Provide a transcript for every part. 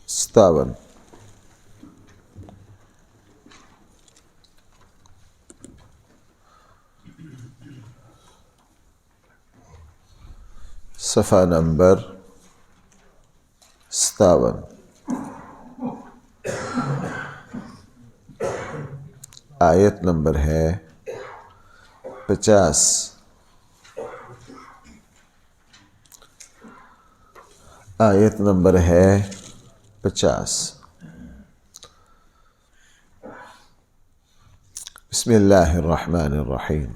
57 صفحہ نمبر 57 آیت نمبر ہے 50 آیت نمبر ہے 50 بسم اللہ الرحمن الرحیم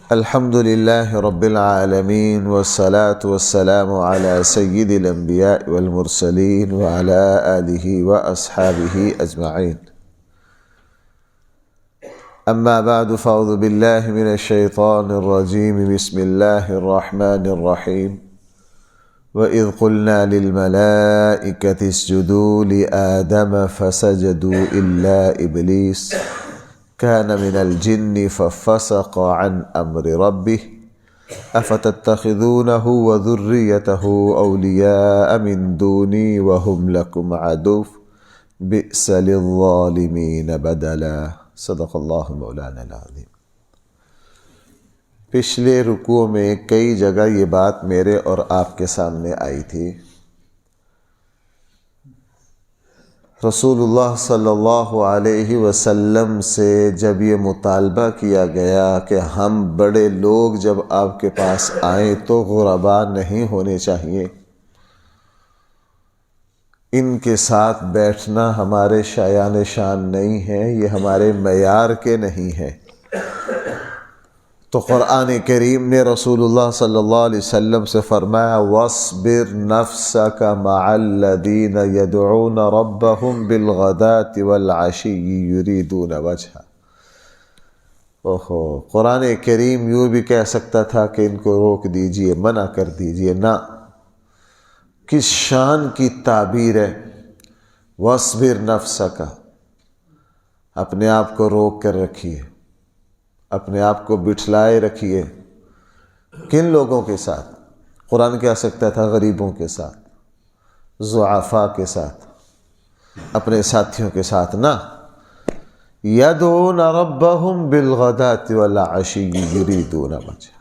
الحمد للہ رب العالمین والصلاة والسلام علی سید الانبیاء والمرسلین وعلی آلہ واصحابہ اجمعین اما بعد فاعوذ باللہ من الشیطان الرجیم بسم اللہ الرحمن الرحیم وَإِذْ قُلْنَا لِلْمَلَائِكَةِ اسْجُدُوا لِآدَمَ فَسَجَدُوا إِلَّا إِبْلِيسَ كَانَ مِنَ الْجِنِّ فَفَسَقَ عَنْ أَمْرِ رَبِّهِ أَفَتَتَّخِذُونَهُ وَذُرِّيَّتَهُ أَوْلِيَاءَ مِنْ دُونِي وَهُمْ لَكُمْ عَدُوٌّ بِئْسَ لِلظَّالِمِينَ بَدَلًا صدق اللہ مولانا العظیم۔ پچھلے رکوع میں کئی جگہ یہ بات میرے اور آپ کے سامنے آئی تھی۔ رسول اللہ صلی اللہ علیہ وسلم سے جب یہ مطالبہ کیا گیا کہ ہم بڑے لوگ جب آپ کے پاس آئیں تو غربا نہیں ہونے چاہیے، ان کے ساتھ بیٹھنا ہمارے شایان شان نہیں ہے، یہ ہمارے معیار کے نہیں ہے، تو قرآن کریم نے رسول اللہ صلی اللہ علیہ وسلم سے فرمایا وَاصْبِرْ نَفْسَكَ مَعَ الَّذِينَ يَدْعُونَ رَبَّهُمْ بِالْغَدَاةِ وَالْعَشِيِّ يُرِيدُونَ وَجْهَهُ۔ قرآن کریم یوں بھی کہہ سکتا تھا کہ ان کو روک دیجئے، منع کر دیجئے، نہ، کس شان کی تعبیر ہے وَاصْبِرْ نَفْسَكَ، اپنے آپ کو روک کر رکھیے، اپنے آپ کو بٹھلائے رکھیے۔ کن لوگوں کے ساتھ؟ قرآن کہہ سکتا تھا غریبوں کے ساتھ، ضعفاء کے ساتھ، اپنے ساتھیوں کے ساتھ، نہ، یدعون ربہم بالغداۃ والعشی یریدون وجہہ۔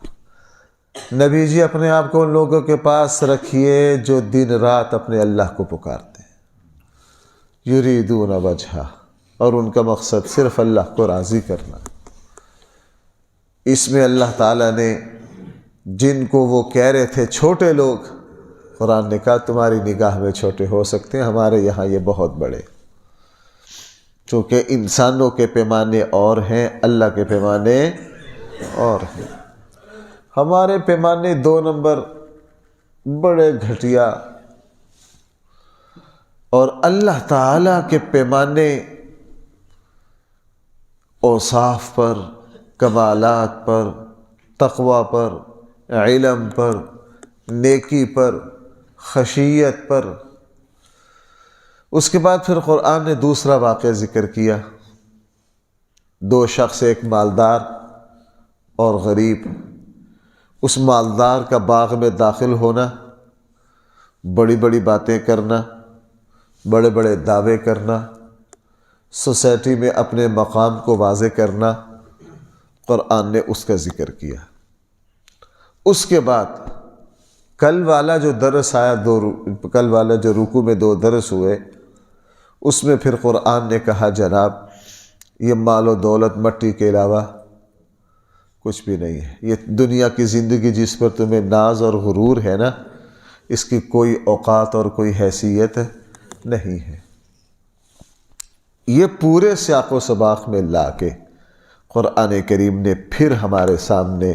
نبی جی اپنے آپ کو ان لوگوں کے پاس رکھیے جو دن رات اپنے اللہ کو پکارتے ہیں، یریدون وجہہ، اور ان کا مقصد صرف اللہ کو راضی کرنا۔ اس میں اللہ تعالیٰ نے جن کو وہ کہہ رہے تھے چھوٹے لوگ، قرآن نے کہا تمہاری نگاہ میں چھوٹے ہو سکتے ہیں، ہمارے یہاں یہ بہت بڑے، چونکہ انسانوں کے پیمانے اور ہیں، اللہ کے پیمانے اور ہیں۔ ہمارے پیمانے 2 نمبر بڑے گھٹیا، اور اللہ تعالیٰ کے پیمانے اوصاف پر، کمالات پر، تقوی پر، علم پر، نیکی پر، خشیت پر۔ اس کے بعد پھر قرآن نے دوسرا واقعہ ذکر کیا، 2 شخص، ایک مالدار اور غریب۔ اس مالدار کا باغ میں داخل ہونا، بڑی بڑی باتیں کرنا، بڑے بڑے دعوے کرنا، سوسائٹی میں اپنے مقام کو واضح کرنا، قرآن نے اس کا ذکر کیا۔ اس کے بعد کل والا جو درس آیا، کل والا جو رکوع میں 2 درس ہوئے، اس میں پھر قرآن نے کہا جناب یہ مال و دولت مٹی کے علاوہ کچھ بھی نہیں ہے، یہ دنیا کی زندگی جس پر تمہیں ناز اور غرور ہے نا، اس کی کوئی اوقات اور کوئی حیثیت نہیں ہے۔ یہ پورے سیاق و سباق میں لا کے قرآن کریم نے پھر ہمارے سامنے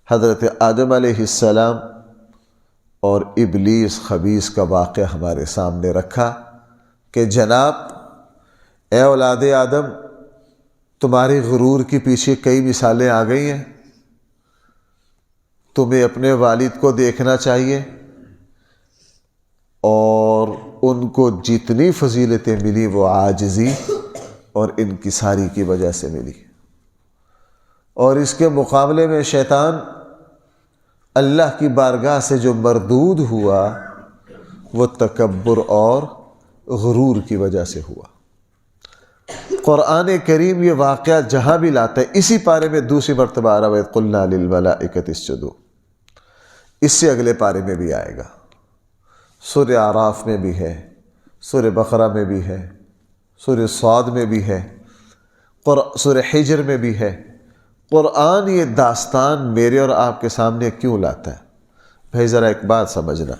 حضرت آدم علیہ السلام اور ابلیس خبیث کا واقعہ ہمارے سامنے رکھا کہ جناب اے اولاد آدم، تمہاری غرور کی پیچھے کئی مثالیں آ گئی ہیں، تمہیں اپنے والد کو دیکھنا چاہیے، اور ان کو جتنی فضیلتیں ملی وہ عاجزی اور انکساری کی وجہ سے ملی، اور اس کے مقابلے میں شیطان اللہ کی بارگاہ سے جو مردود ہوا وہ تکبر اور غرور کی وجہ سے ہوا۔ قرآن کریم یہ واقعہ جہاں بھی لاتا ہے، اسی پارے میں دوسری مرتبہ آ رہا ہے وَإِذْ قُلْنَا لِلْمَلَائِكَةِ اسْجُدُوا، اس سے اگلے پارے میں بھی آئے گا، سورہ اعراف میں بھی ہے، سورہ بقرہ میں بھی ہے، سورہ صاد میں بھی ہے، سورہ حجر میں بھی ہے۔ قرآن یہ داستان میرے اور آپ کے سامنے کیوں لاتا ہے؟ بھائی ذرا ایک بات سمجھنا،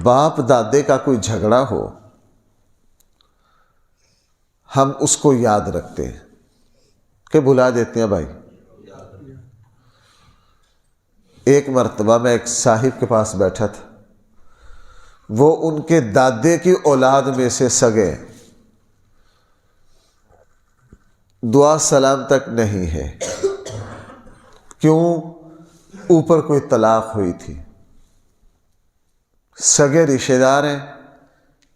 باپ دادے کا کوئی جھگڑا ہو، ہم اس کو یاد رکھتے ہیں کہ بھلا دیتے ہیں؟ بھائی ایک مرتبہ میں ایک صاحب کے پاس بیٹھا تھا، وہ ان کے دادے کی اولاد میں سے سگے، دعا سلام تک نہیں ہے، کیوں؟ اوپر کوئی طلاق ہوئی تھی، سگے رشتہ دار ہیں،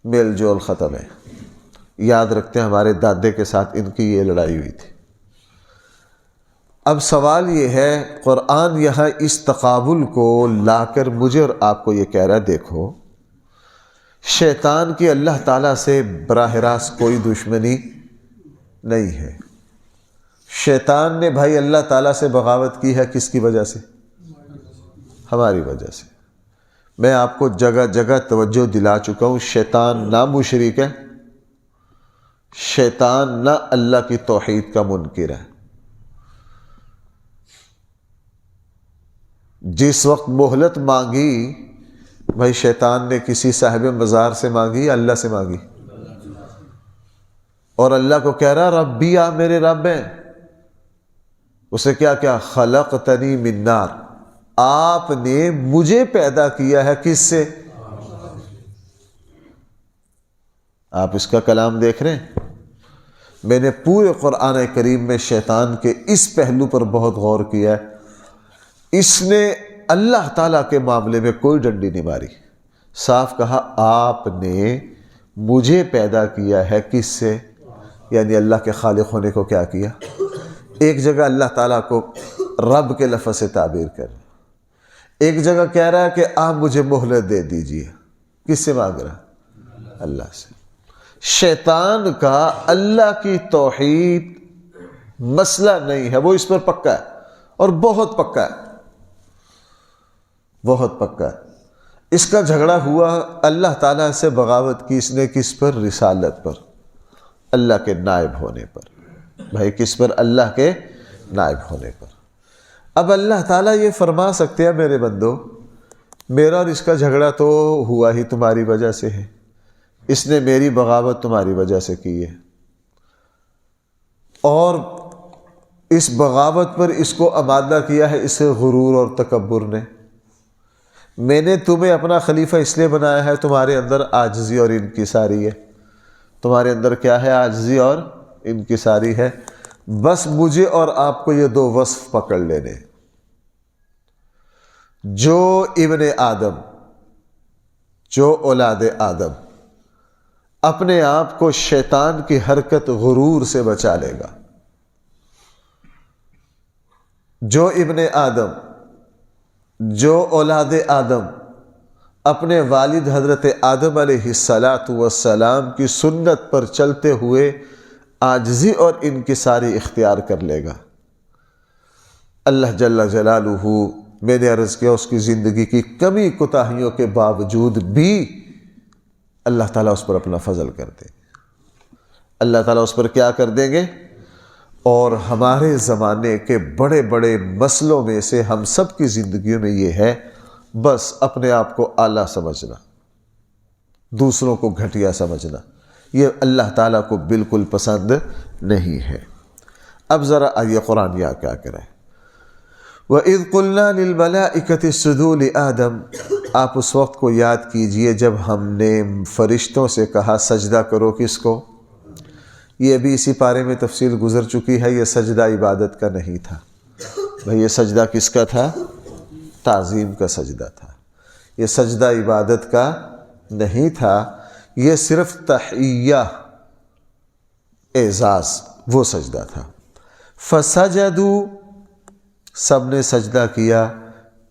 میل جول ختم ہے، یاد رکھتے ہیں ہمارے دادے کے ساتھ ان کی یہ لڑائی ہوئی تھی۔ اب سوال یہ ہے، قرآن یہاں اس تقابل کو لا کر مجھے اور آپ کو یہ کہہ رہا ہے، دیکھو شیطان کی اللہ تعالیٰ سے براہ راست کوئی دشمنی نہیں ہے۔ شیطان نے بھائی اللہ تعالیٰ سے بغاوت کی ہے، کس کی وجہ سے؟ ہماری وجہ سے۔ میں آپ کو جگہ جگہ توجہ دلا چکا ہوں، شیطان نہ مشرک ہے، شیطان نہ اللہ کی توحید کا منکر ہے۔ جس وقت مہلت مانگی بھائی شیطان نے کسی صاحب مزار سے مانگی یا اللہ سے مانگی؟ اور اللہ کو کہہ رہا ربی، آپ میرے رب ہیں۔ اسے کیا کیا؟ خلقتنی من نار، آپ نے مجھے پیدا کیا ہے کس سے؟ آپ اس کا کلام دیکھ رہے ہیں؟ میں نے پورے قرآن کریم میں شیطان کے اس پہلو پر بہت غور کیا ہے، اس نے اللہ تعالیٰ کے معاملے میں کوئی ڈنڈی نہیں ماری، صاف کہا آپ نے مجھے پیدا کیا ہے کس سے؟ یعنی اللہ کے خالق ہونے کو کیا کیا؟ ایک جگہ اللہ تعالیٰ کو رب کے لفظ سے تعبیر کر، ایک جگہ کہہ رہا ہے کہ آپ مجھے مہلت دے دیجئے، کس سے مانگ رہا؟ اللہ سے۔ شیطان کا اللہ کی توحید مسئلہ نہیں ہے، وہ اس پر پکا ہے اور بہت پکا ہے، بہت پکا ہے۔ اس کا جھگڑا ہوا اللہ تعالیٰ سے بغاوت کی اس نے، کس پر؟ رسالت پر، اللہ کے نائب ہونے پر۔ بھائی کس پر؟ اللہ کے نائب ہونے پر۔ اب اللہ تعالیٰ یہ فرما سکتے ہیں میرے بندو، میرا اور اس کا جھگڑا تو ہوا ہی تمہاری وجہ سے ہے، اس نے میری بغاوت تمہاری وجہ سے کی ہے، اور اس بغاوت پر اس کو آمادہ کیا ہے اسے غرور اور تکبر نے۔ میں نے تمہیں اپنا خلیفہ اس لیے بنایا ہے، تمہارے اندر عاجزی اور انکساری ہے، تمہارے اندر کیا ہے؟ عاجزی اور انکساری ہے۔ بس مجھے اور آپ کو یہ دو وصف پکڑ لینے، جو ابن آدم، جو اولاد آدم اپنے آپ کو شیطان کی حرکت غرور سے بچا لے گا، جو ابن آدم، جو اولاد آدم اپنے والد حضرت آدم علیہ السلام کی سنت پر چلتے ہوئے عاجزی اور انکساری اختیار کر لے گا، اللہ جل جلالہ، میں نے عرض کیا اس کی زندگی کی کمی کوتاہیوں کے باوجود بھی اللہ تعالیٰ اس پر اپنا فضل کر دیں گے، اللہ تعالیٰ اس پر کیا کر دیں گے؟ اور ہمارے زمانے کے بڑے بڑے مسئلوں میں سے ہم سب کی زندگیوں میں یہ ہے، بس اپنے آپ کو اعلیٰ سمجھنا، دوسروں کو گھٹیا سمجھنا، یہ اللہ تعالیٰ کو بالکل پسند نہیں ہے۔ اب ذرا آئیے قرآن یہاں کیا کرے، وَإِذْ قُلْنَا لِلْمَلَائِكَةِ اسْجُدُوا لِآدَمَ، آپ اس وقت کو یاد کیجئے جب ہم نے فرشتوں سے کہا سجدہ کرو، کس کو؟ یہ ابھی اسی پارے میں تفصیل گزر چکی ہے، یہ سجدہ عبادت کا نہیں تھا بھئی، یہ سجدہ کس کا تھا؟ تعظیم کا سجدہ تھا، یہ سجدہ عبادت کا نہیں تھا، یہ صرف تحیہ، اعزاز، وہ سجدہ تھا۔ فسجدوا، سب نے سجدہ کیا،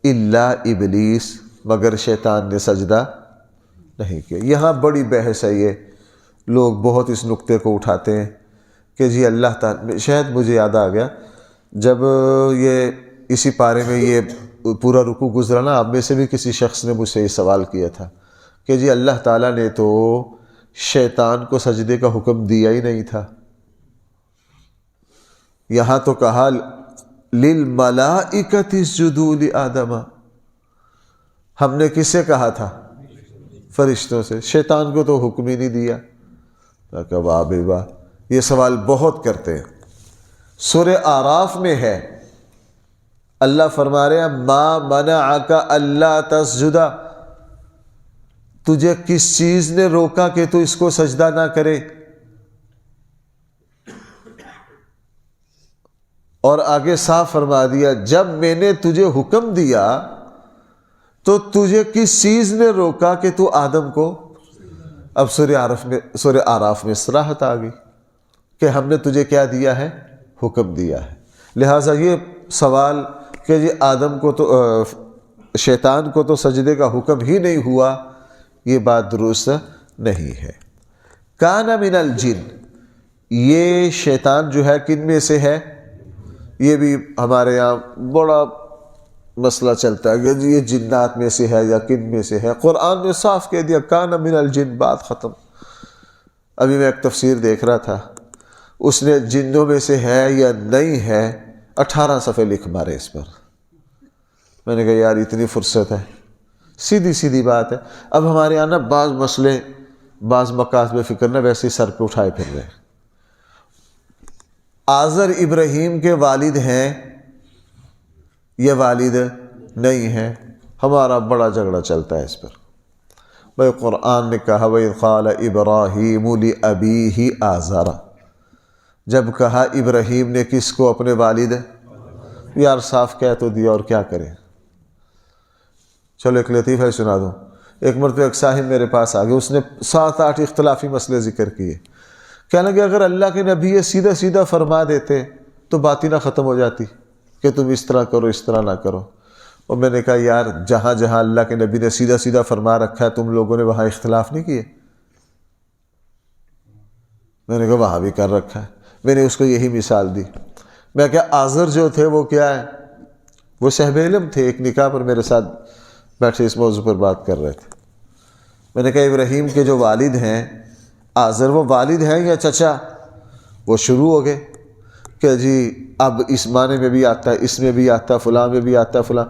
الا ابلیس، مگر شیطان نے سجدہ نہیں کیا۔ یہاں بڑی بحث ہے، یہ لوگ بہت اس نقطے کو اٹھاتے ہیں کہ جی اللہ تعالیٰ، شاید مجھے یاد آ گیا جب یہ اسی پارے میں یہ پورا رکوع گزرا نا، آپ میں سے بھی کسی شخص نے مجھ سے یہ سوال کیا تھا کہ جی اللہ تعالیٰ نے تو شیطان کو سجدے کا حکم دیا ہی نہیں تھا، یہاں تو کہا للملائکۃ اسجدوا لآدم، ہم نے کس سے کہا تھا؟ فرشتوں سے، شیطان کو تو حکم ہی نہیں دیا۔ کہ واہ بے واہ، یہ سوال بہت کرتے ہیں۔ سورہ اعراف میں ہے، اللہ فرما رہے ہیں ما منعک الا تسجد، تجھے کس چیز نے روکا کہ تو اس کو سجدہ نہ کرے؟ اور آگے صاف فرما دیا جب میں نے تجھے حکم دیا تو تجھے کس چیز نے روکا کہ تو آدم کو؟ اب سورہ اعراف میں صراحت آ گئی کہ ہم نے تجھے کیا دیا ہے؟ حکم دیا ہے۔ لہٰذا یہ سوال کہ جی آدم کو تو شیطان کو تو سجدے کا حکم ہی نہیں ہوا، یہ بات درست نہیں ہے۔ کان من الجن، یہ شیطان جو ہے کن میں سے ہے؟ یہ بھی ہمارے یہاں بڑا مسئلہ چلتا ہے کہ جی یہ جنات میں سے ہے یا کن میں سے ہے۔ قرآن نے صاف کہہ دیا کان من الجن، بات ختم۔ ابھی میں ایک تفسیر دیکھ رہا تھا، اس نے جنوں میں سے ہے یا نہیں ہے 18 صفحے لکھ مارے اس پر۔ میں نے کہا یار اتنی فرصت ہے، سیدھی سیدھی بات ہے۔ اب ہمارے یہاں نا بعض مسئلے، بعض مکاتب فکر نہ ویسے ہی سر پہ اٹھائے پھر رہے۔ آزر ابراہیم کے والد ہیں، یہ والد نہیں ہیں، ہمارا بڑا جھگڑا چلتا ہے اس پر۔ بھائی قرآن نے کہا وَإِذْ قَالَ إِبْرَاهِيمُ لِأَبِيهِ آزَرَ، جب کہا ابراہیم نے کس کو؟ اپنے والد۔ یار صاف کہہ تو دیا اور کیا کریں۔ چلو ایک لطیفہ سنا دوں۔ ایک مرتبہ ایک صاحب میرے پاس آ گئے، اس نے 7-8 اختلافی مسئلے ذکر کیے۔ کہنے لگے اگر اللہ کے نبی یہ سیدھا سیدھا فرما دیتے تو بات ہی نہ ختم ہو جاتی کہ تم اس طرح کرو اس طرح نہ کرو۔ اور میں نے کہا یار جہاں جہاں اللہ کے نبی نے سیدھا سیدھا فرما رکھا ہے تم لوگوں نے وہاں اختلاف نہیں کیے؟ میں نے کہا وہاں بھی کر رکھا ہے۔ میں نے اس کو یہی مثال دی، میں کہا آزر جو تھے وہ کیا ہے؟ وہ صاحب علم تھے، ایک نکاح پر میرے ساتھ بیٹھے اس موضوع پر بات کر رہے تھے۔ میں نے کہا ابراہیم کے جو والد ہیں آزر، وہ والد ہیں یا چچا؟ وہ شروع ہو گئے کہ جی اب اس معنی میں بھی آتا ہے، اس میں بھی آتا ہے، فلاں میں بھی آتا ہے، فلاں،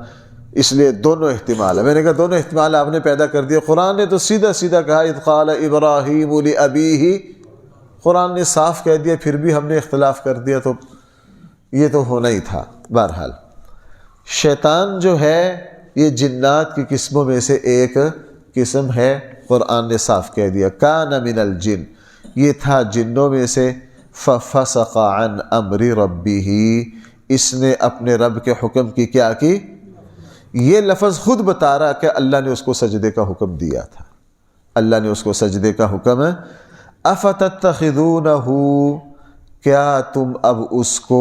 اس لیے دونوں احتمال ہے۔ میں نے کہا دونوں احتمال آپ نے پیدا کر دیا، قرآن نے تو سیدھا سیدھا کہا اذ قال ابراہیم لابیہ، قرآن نے صاف کہہ دیا، پھر بھی ہم نے اختلاف کر دیا، تو یہ تو ہونا ہی تھا۔ بہرحال شیطان جو ہے یہ جنات کی قسموں میں سے ایک قسم ہے، قرآن نے صاف کہہ دیا کان من الجن، یہ تھا جنوں میں سے۔ ففسق عن امر ربہ، اس نے اپنے رب کے حکم کی کیا کی؟ یہ لفظ خود بتا رہا کہ اللہ نے اس کو سجدے کا حکم دیا تھا، اللہ نے اس کو سجدے کا حکم ہے۔ افتتخذونہ، کیا تم اب اس کو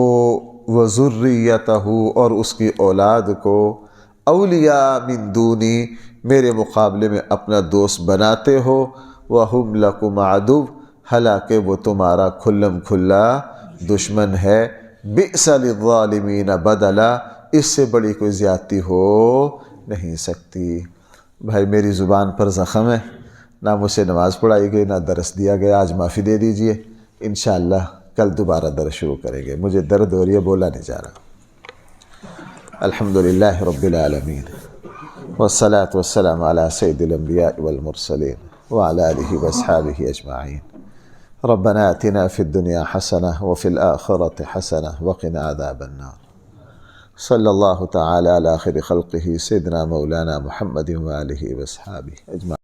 وذریتہ، اور اس کی اولاد کو اولیاء من دونی، میرے مقابلے میں اپنا دوست بناتے ہو، وہم لکم عدو، حالانکہ وہ تمہارا کھلم کھلا دشمن ہے۔ بئس للظالمین بدلا، اس سے بڑی کوئی زیادتی ہو نہیں سکتی۔ بھائی میری زبان پر زخم ہے، نہ مجھ سے نماز پڑھائی گئی، نہ درس دیا گیا، آج معافی دے دیجئے، انشاءاللہ کل دوبارہ درس شروع کریں گے۔ مجھے درد ہو رہی ہے، بولا نہیں جا رہا۔ الحمدللہ رب العالمین، والصلاة والسلام على سید الانبیاء والمرسلین وعلى آلہ واصحابہ اجمعین۔ ربنا آتنا فی الدنیا حسنہ وفی الآخرة حسنہ وقنا عذاب النار۔ صلی اللہ تعالی علی خیر خلقہ سیدنا مولانا محمد وآلہ واصحابہ اجمعین۔